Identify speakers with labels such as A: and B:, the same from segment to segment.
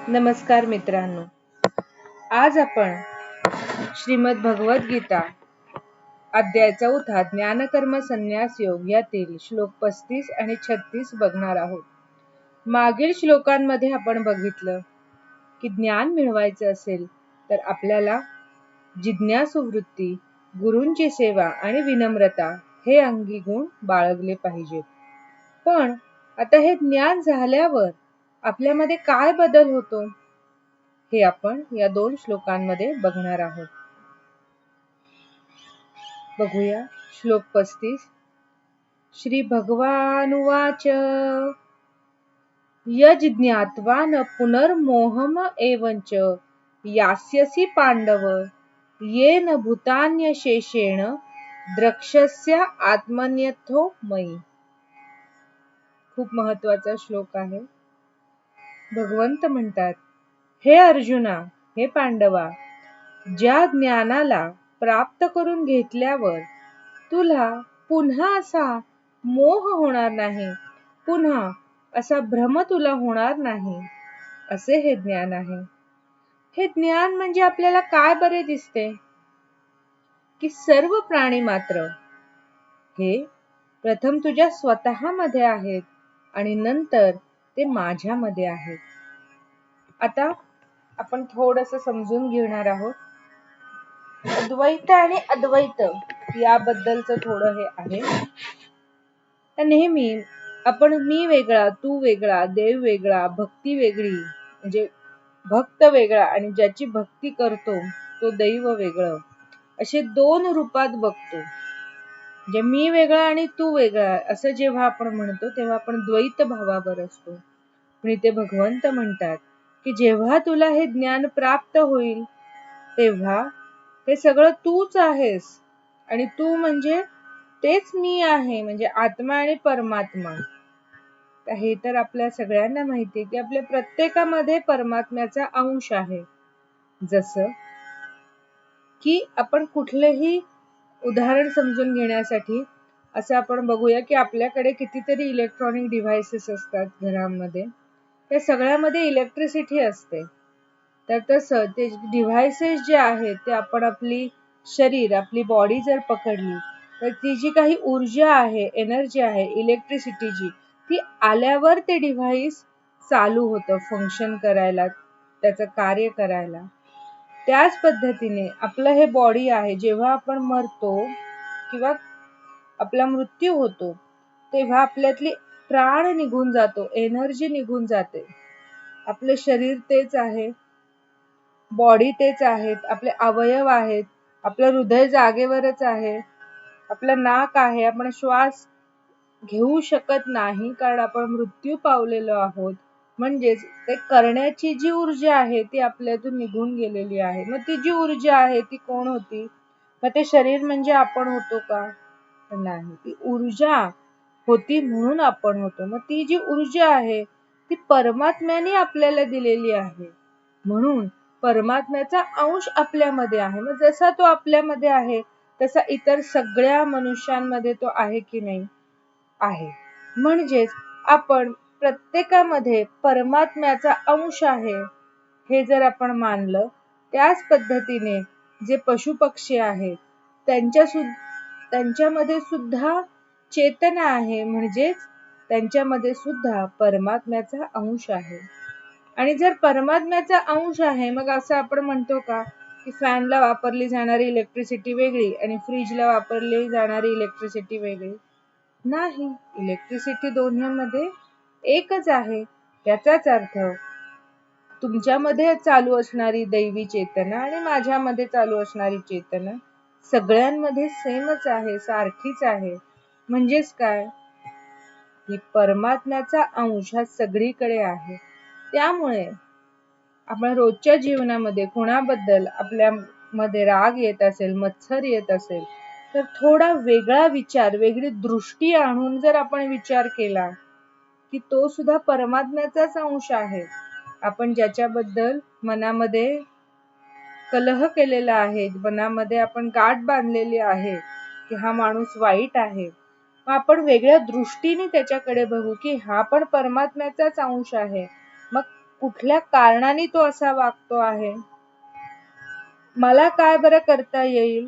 A: नमस्कार मित्रांनो, आज आपण श्रीमद भगवद गीता अध्याय 4 ज्ञानकर्म संन्यास योग यातील श्लोक 35 आणि 36 बघणार आहोत. मागील श्लोकांमध्ये आपण बघितलं की ज्ञान मिळवायचं असेल तर आपल्याला जिज्ञासू वृत्ती, गुरूंची सेवा आणि विनम्रता हे अंगी गुण बाळगले पाहिजेत. पण आता हे ज्ञान झाल्यावर आपल्यामध्ये काय बदल होतो हे आपण या 2 श्लोकांमध्ये बघणार आहोत. बघूया श्लोक 35. श्री भगवानुवाच यज्ञात्वा न पुनर्मोहम एवंच यास्यसि पांडव येन भूतान्यशेषेण द्रक्ष्यस्य आत्मन्यथो मयि. खूप महत्वाचा श्लोक आहे. भगवंत म्हणतात, हे अर्जुना, हे पांडवा, ज्या ज्ञानाला प्राप्त करून घेतल्यावर तुला पुन्हा असा मोह होणार नाही, पुन्हा असा भ्रम तुला होणार नाही, असे हे ज्ञान आहे. हे ज्ञान म्हणजे आपल्याला काय बरे दिसते की सर्व प्राणी मात्र हे प्रथम तुझ्या स्वतःमध्ये आहेत आणि नंतर ते माझ्यामध्ये आहेत. आता आपण थोडंसं समजून घेणार आहोत. अद्वैत आणि अद्वैत याबद्दलचं थोडं हे आहे. तर नेहमी आपण मी वेगळा, तू वेगळा, देव वेगळा, भक्ती वेगळी, म्हणजे भक्त वेगळा आणि ज्याची भक्ती करतो तो दैव वेगळं, असे 2 रूपात बघतो. जे मी वेगळा आणि तू वेगळा असं जेव्हा आपण म्हणतो तेव्हा आपण द्वैत भावावर असतो. पण इथे भगवंत म्हणतात की जेव्हा तुला हे ज्ञान प्राप्त होईल तेव्हा हे सगळं तूच आहेस आणि तू म्हणजे तेच मी आहे, म्हणजे आत्मा आणि परमात्मा. हे तर आपल्या सगळ्यांना माहिती आहे की आपल्या प्रत्येकामध्ये परमात्म्याचा अंश आहे. जसं की आपण कुठलेही उदाहरण समजून घेण्यासाठी असं आपण बघूया की आपल्याकडे कितीतरी इलेक्ट्रॉनिक डिव्हाइसेस असतात घरामध्ये. त्या सगळ्यामध्ये इलेक्ट्रिसिटी असते. तर तसं ते डिव्हाइसेस जे आहेत ते आपण आपली शरीर, आपली बॉडी जर पकडली तर ती जी काही ऊर्जा आहे, एनर्जी आहे, इलेक्ट्रिसिटीची, ती आल्यावर ते डिव्हाइस चालू होतं फंक्शन करायला, त्याचं कार्य करायला. त्याच पद्धतीने आपलं हे बॉडी आहे, जेव्हा आपण मरतो किंवा आपला मृत्यू होतो तेव्हा आपल्यातली प्राण निघून जातो, एनर्जी निघून जाते. आपले शरीर तेच आहे, बॉडी तेच आहेत, आपले अवयव आहेत, आपलं हृदय जागेवरच आहे, आपलं नाक आहे, आपण श्वास घेऊ शकत नाही कारण आपण मृत्यू पावलेलो आहोत. म्हणजेच ते करण्याची जी ऊर्जा आहे ती आपल्यातून निघून गेलेली आहे. मग ती जी ऊर्जा आहे ती कोण होती? मग ते शरीर म्हणजे आपण होतो का? नाही, ती ऊर्जा होती म्हणून आपण होतो. मग ती जी ऊर्जा आहे ती परमात्म्याने आपल्याला दिलेली आहे. म्हणून परमात्म्याचा अंश आपल्यामध्ये आहे. मग जसा तो आपल्यामध्ये आहे तसा इतर सगळ्या मनुष्यांमध्ये तो आहे की नाही? आहे. म्हणजेच आपण प्रत्येकामध्ये परमात्म्याचा अंश आहे हे जर आपण मानलं, त्याच पद्धतीने जे पशुपक्षी आहेत त्यांच्यामध्ये सुद्धा चेतना आहे, म्हणजेच त्यांच्यामध्ये सुद्धा परमात्म्याचा अंश आहे. आणि जर परमात्म्याचा अंश आहे मग असं आपण म्हणतो का की फॅनला वापरली जाणारी इलेक्ट्रिसिटी वेगळी आणि फ्रीजला वापरली जाणारी इलेक्ट्रिसिटी वेगळी? नाही, इलेक्ट्रिसिटी दोन्हीमध्ये एकच आहे. याचाच अर्थ तुमच्यामध्ये चालू असणारी दैवी चेतना आणि माझ्यामध्ये चालू असणारी चेतना सगळ्यांमध्ये सेमच आहे, सारखीच आहे. म्हणजेच काय की परमात्म्याचा अंश हा सगळीकडे आहे. त्यामुळे आपण रोजच्या जीवनामध्ये कोणाबद्दल आपल्यामध्ये राग येत असेल, मत्सर येत असेल तर थोडा वेगळा विचार, वेगळी दृष्टी आणून जर आपण विचार केला की तो सुद्धा परमात्म्याचाच अंश आहे. आपण ज्याच्याबद्दल मनामध्ये कलह केलेला आहे, मनामध्ये आपण गाठ बांधलेली आहे की हा माणूस वाईट आहे, मग आपण वेगळ्या दृष्टीने त्याच्याकडे बघू की हा पण परमात्म्याचाच अंश आहे. मग कुठल्या कारणाने तो असा वागतो आहे, मला काय बरं करता येईल.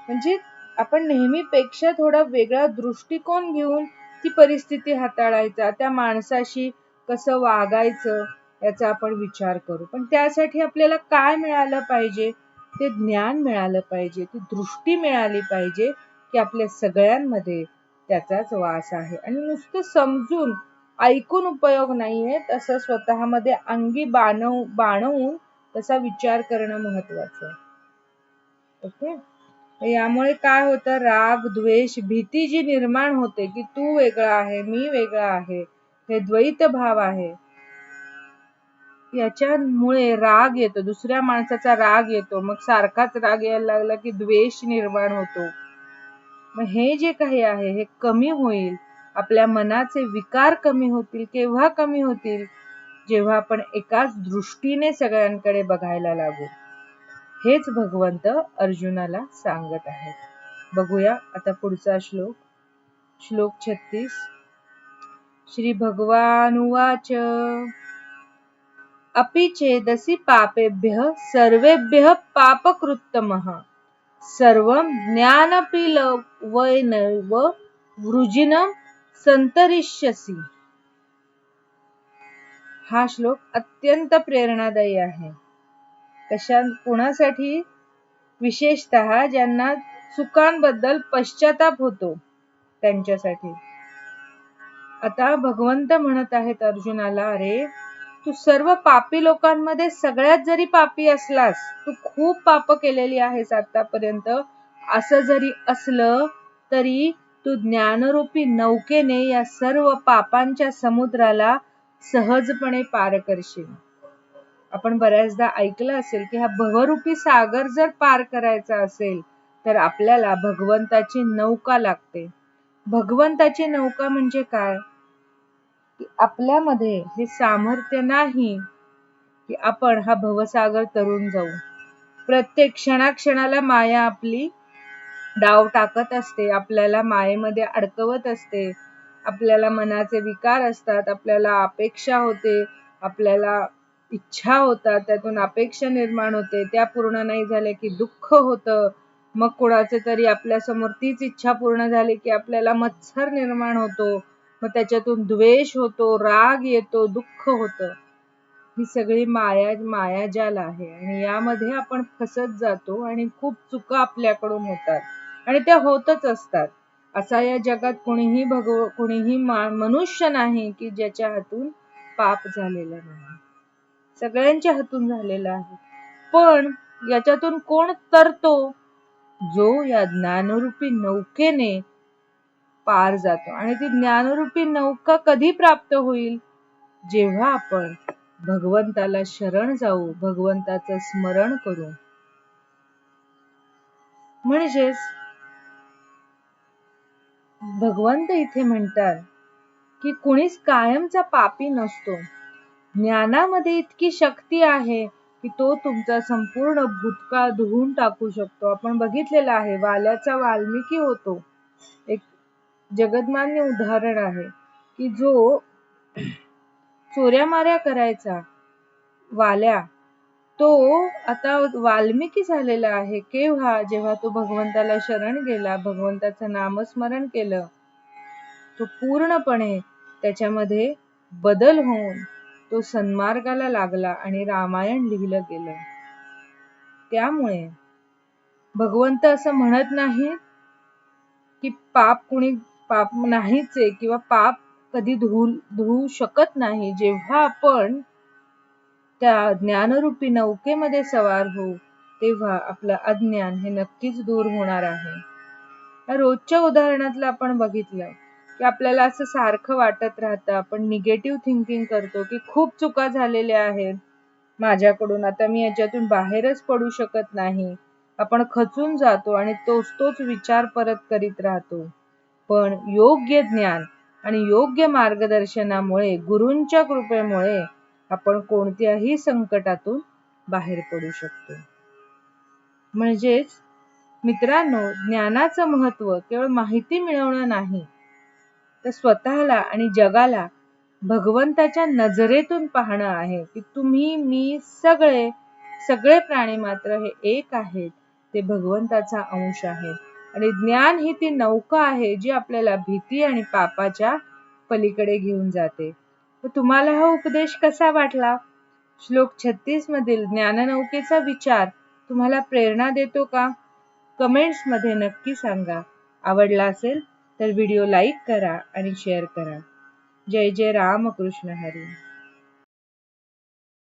A: म्हणजे आपण नेहमीपेक्षा थोडा वेगळा दृष्टिकोन घेऊन ती परिस्थिती हाताळायचा, त्या माणसाशी कसं वागायचं याचा आपण विचार करू. पण त्यासाठी आपल्याला काय मिळालं पाहिजे, ते ज्ञान मिळालं पाहिजे, ती दृष्टी मिळाली पाहिजे की आपल्या सगळ्यांमध्ये त्याचाच वास आहे. आणि नुसतं समजून ऐकून उपयोग नाहीये, तसं स्वतःमध्ये अंगी बाणवून तसा विचार करणं महत्वाचं आहे. ओके. यामुळे काय होतं, राग द्वेष भीती जी निर्माण होते की तू वेगळा आहे मी वेगळा आहे, हे द्वैत भाव आहे, याच्यामुळे राग येतो, दुसऱ्या माणसाचा राग येतो, मग सारखाच राग यायला लागला की द्वेष निर्माण होतो. मग हे जे काही आहे हे कमी होईल, आपल्या मनाचे विकार कमी होतील. केव्हा कमी होतील, जेव्हा आपण एकाच दृष्टीने सगळ्यांकडे बघायला लागू. हेच भगवंत अर्जुनाला सांगत आहेत. बघूया आता पुढचा श्लोक. श्लोक 36. श्री भगवान उवाच अपि चेदसि पापेभ्यः सर्वेभ्यः पापकृत्तमः सर्वं ज्ञानपीलवैनैव वृजिनं संतरिष्यसि. हा श्लोक अत्यंत प्रेरणादायी आहे. कोणासाठी, विशेषतः ज्यांना चुकांबद्दल पश्चाताप होतो त्यांच्यासाठी. आता भगवंत म्हणत आहेत अर्जुनाला, अरे तू सर्व पापी लोकांमध्ये सगळ्यात जरी पापी असलास, तू खूप पाप केलेली आहेस आतापर्यंत, असं जरी असलं तरी तू ज्ञानरूपी नौकेने या सर्व पापांच्या समुद्राला सहजपणे पार करशील. आपण बऱ्याचदा ऐकलं असेल की हा भवरूपी सागर जर पार करायचा असेल तर आपल्याला भगवंताची नौका लागते. भगवंताची नौका म्हणजे काय, की आपल्यामध्ये हे सामर्थ्य नाही की आपण हा भवसागर तरून जाऊ. प्रत्येक क्षणाक्षणाला माया आपली डाव टाकत असते, आपल्याला मायेमध्ये अडकवत असते. आपल्याला मनाचे विकार असतात, आपल्याला अपेक्षा होते, आपल्याला इच्छा होतात, त्यातून अपेक्षा निर्माण होते, त्या पूर्ण नाही झाल्या की दुःख होतं. मग कोणाचे तरी आपल्या समोर तीच इच्छा पूर्ण झाली की आपल्याला मत्सर निर्माण होतो, मग त्याच्यातून द्वेष होतो, राग येतो, दुःख होतं. ही सगळी मायाजाल आहे आणि यामध्ये आपण फसत जातो आणि खूप चुका आपल्याकडून होतात आणि त्या होतच असतात. असा या जगात कोणीही मनुष्य नाही की ज्याच्या हातून पाप झालेला नाही. सगळ्यांच्या हातून झालेला आहे. पण याच्यातून कोण तरतो, जो या ज्ञानरूपी नौकेने पार जातो. आणि ती ज्ञानरूपी नौका कधी प्राप्त होईल, जेव्हा आपण भगवंताला शरण जाऊ, भगवंताचं स्मरण करू. म्हणजेच भगवंत इथे म्हणतात की कुणीच कायमचा पापी नसतो. ज्ञानामध्ये इतकी शक्ती आहे की तो तुमचा संपूर्ण भूतकाळ धुवून टाकू शकतो. आपण बघितलेलं आहे, वाल्याचा वाल्मिकी होतो, एक जगन्मान्य उदाहरण आहे की जो चोऱ्या-माऱ्या करायचा वाल्या, तो आता वाल्मिकी झालेला आहे. केव्हा, जेव्हा तो भगवंताला शरण गेला, भगवंताचं नामस्मरण केलं, तो पूर्णपणे त्याच्यामध्ये बदल होऊन तो सन्मार्गाला लागला आणि रामायण लिहिलं गेलं. त्यामुळे भगवंत असं म्हणत नाही की पाप नाहीच आहे किंवा पाप कधी धुवू शकत नाही. जेव्हा आपण त्या ज्ञानरूपी नौकेमध्ये सवार होऊ तेव्हा आपलं अज्ञान हे नक्कीच दूर होणार आहे. रोजच्या उदाहरणातलं आपण बघितलं की आपल्याला असं सारखं वाटत राहतं, आपण निगेटिव्ह थिंकिंग करतो की खूप चुका झालेल्या आहेत माझ्याकडून, आता मी याच्यातून बाहेरच पडू शकत नाही. आपण खचून जातो आणि तोच विचार परत करीत राहतो. पण योग्य ज्ञान आणि योग्य मार्गदर्शनामुळे, गुरूंच्या कृपेमुळे आपण कोणत्याही संकटातून बाहेर पडू शकतो. म्हणजेच मित्रांनो, ज्ञानाचं महत्व केवळ माहिती मिळवणं नाही, तर स्वतःला आणि जगाला भगवंताच्या नजरेतून पाहणं आहे की तुम्ही मी सगळे प्राणी मात्र हे एक आहेत, ते भगवंताचा अंश आहेत आणि ज्ञान ही ती नौका आहे जी आपल्याला भीती आणि पापाच्या पलीकडे घेऊन जाते. तुम्हाला हा उपदेश कसा वाटला? श्लोक 36 मधील ज्ञाननौकेचा विचार तुम्हाला प्रेरणा देतो का? कमेंट्स मध्ये नक्की सांगा. आवडला असेल तर व्हिडिओ लाईक करा आणि शेअर करा. जय जय रामकृष्ण हरी.